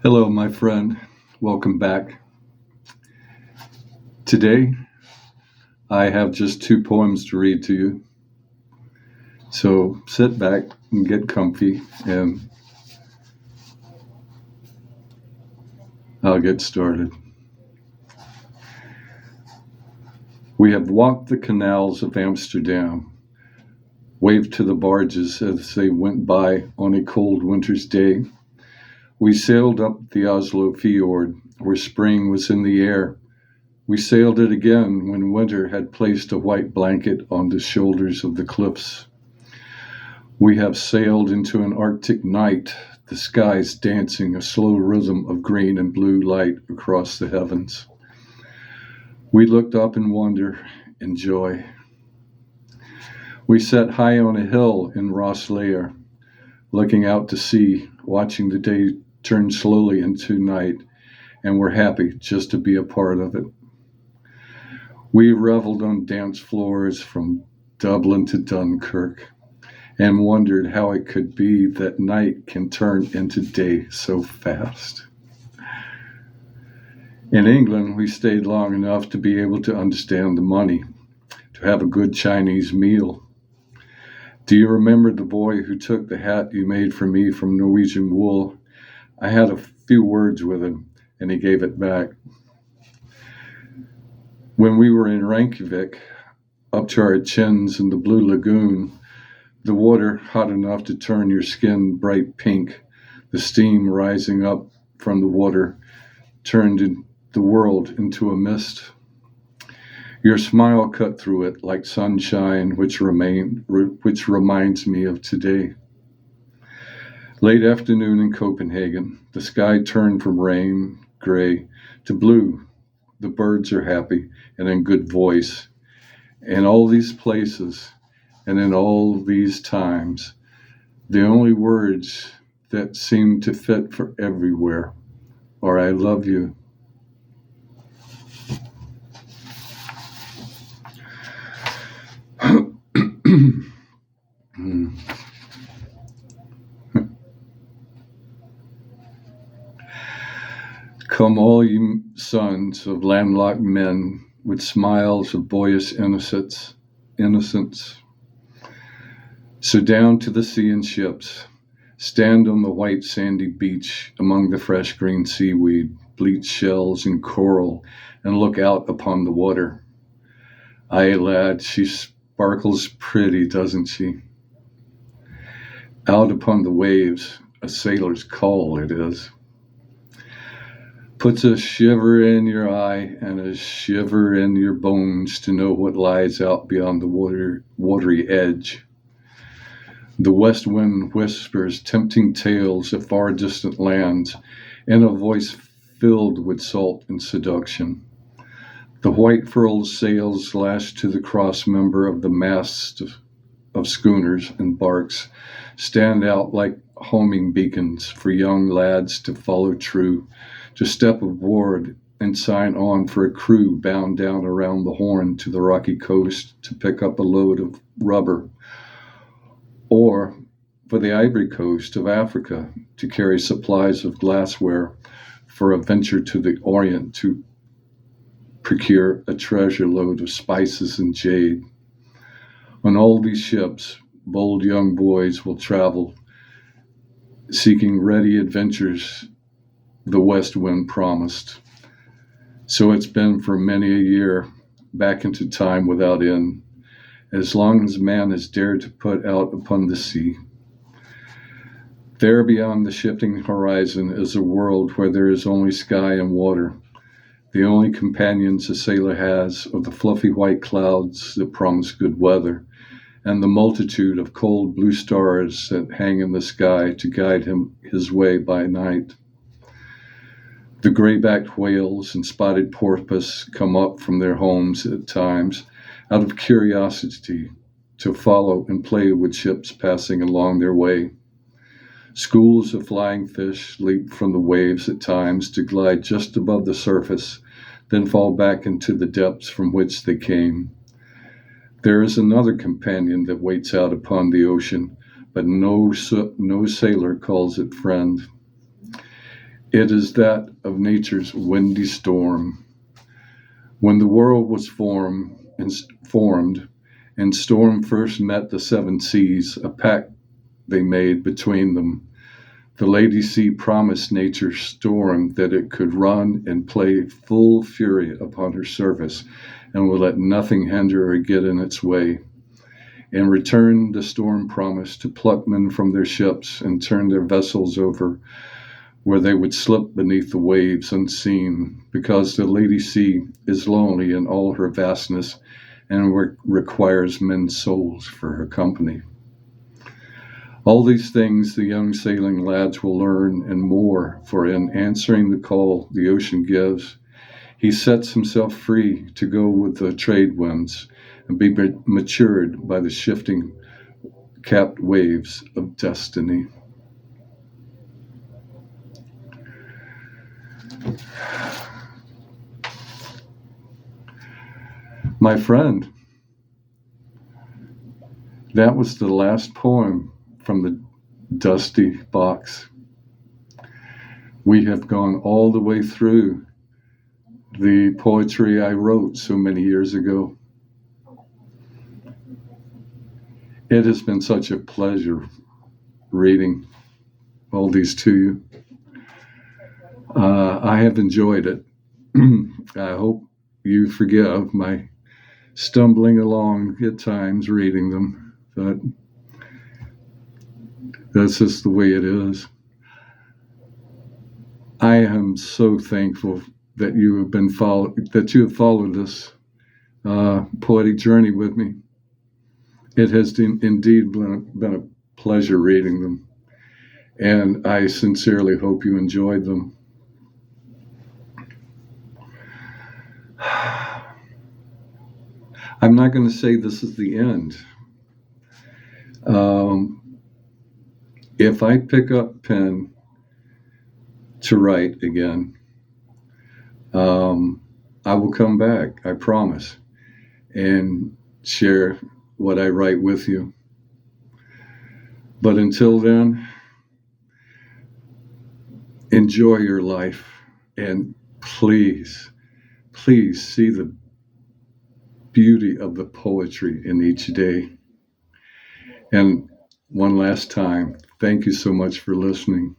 Hello, my friend. Welcome back. Today, I have just two poems to read to you. So sit back and get comfy, and I'll get started. We have walked the canals of Amsterdam, waved to the barges as they went by on a cold winter's day. We sailed up the Oslo fjord, where spring was in the air. We sailed it again when winter had placed a white blanket on the shoulders of the cliffs. We have sailed into an Arctic night, the skies dancing a slow rhythm of green and blue light across the heavens. We looked up in wonder and joy. We sat high on a hill in Rosslare, looking out to sea, watching the day turn slowly into night, and were happy just to be a part of it. We reveled on dance floors from Dublin to Dunkirk, and wondered how it could be that night can turn into day so fast. In England, we stayed long enough to be able to understand the money, to have a good Chinese meal. Do you remember the boy who took the hat you made for me from Norwegian wool? I had a few words with him, and he gave it back. When we were in Reykjavik, up to our chins in the blue lagoon, the water hot enough to turn your skin bright pink, the steam rising up from the water turned the world into a mist. Your smile cut through it like sunshine, which reminds me of today. Late afternoon in Copenhagen, the sky turned from rain, gray, to blue. The birds are happy and in good voice. In all these places and in all these times, the only words that seem to fit for everywhere are I love you. Come all you sons of landlocked men with smiles of boyish innocence. So down to the sea in ships, stand on the white sandy beach among the fresh green seaweed, bleached shells and coral, and look out upon the water. Aye, lad, she sparkles pretty, doesn't she? Out upon the waves, a sailor's call it is. Puts a shiver in your eye and a shiver in your bones to know what lies out beyond the watery edge. The west wind whispers tempting tales of far distant lands in a voice filled with salt and seduction. The white furled sails lashed to the cross member of the masts of schooners and barks stand out like homing beacons for young lads to follow true, to step aboard and sign on for a crew bound down around the Horn to the rocky coast to pick up a load of rubber, or for the Ivory Coast of Africa to carry supplies of glassware for a venture to the Orient to procure a treasure load of spices and jade. On all these ships, bold young boys will travel, seeking ready adventures the west wind promised. So it's been for many a year, back into time without end, as long as man has dared to put out upon the sea. There beyond the shifting horizon is a world where there is only sky and water. The only companions a sailor has are the fluffy white clouds that promise good weather, and the multitude of cold blue stars that hang in the sky to guide him his way by night. The gray-backed whales and spotted porpoise come up from their homes at times out of curiosity to follow and play with ships passing along their way. Schools of flying fish leap from the waves at times to glide just above the surface, then fall back into the depths from which they came. There is another companion that waits out upon the ocean, but no sailor calls it friend. It is that of nature's windy storm. When the world was formed, and storm first met the seven seas, a pact they made between them. The Lady Sea promised nature's storm that it could run and play full fury upon her service, and would let nothing hinder or get in its way. In return, the storm promised to pluck men from their ships and turn their vessels over, where they would slip beneath the waves unseen, because the Lady Sea is lonely in all her vastness and requires men's souls for her company. All these things the young sailing lads will learn and more, for in answering the call the ocean gives, he sets himself free to go with the trade winds and be matured by the shifting capped waves of destiny. My friend, that was the last poem from the dusty box. We have gone all the way through the poetry I wrote so many years ago. It has been such a pleasure reading all these to you. I have enjoyed it. I hope you forgive my stumbling along at times reading them, but that's just the way it is. I am so thankful that you have followed this poetic journey with me. It has indeed been a pleasure reading them, and I sincerely hope you enjoyed them. I'm not going to say this is the end. If I pick up pen to write again, I will come back, I promise, and share what I write with you. But until then, enjoy your life, and please see the beauty of the poetry in each day. And one last time, thank you so much for listening.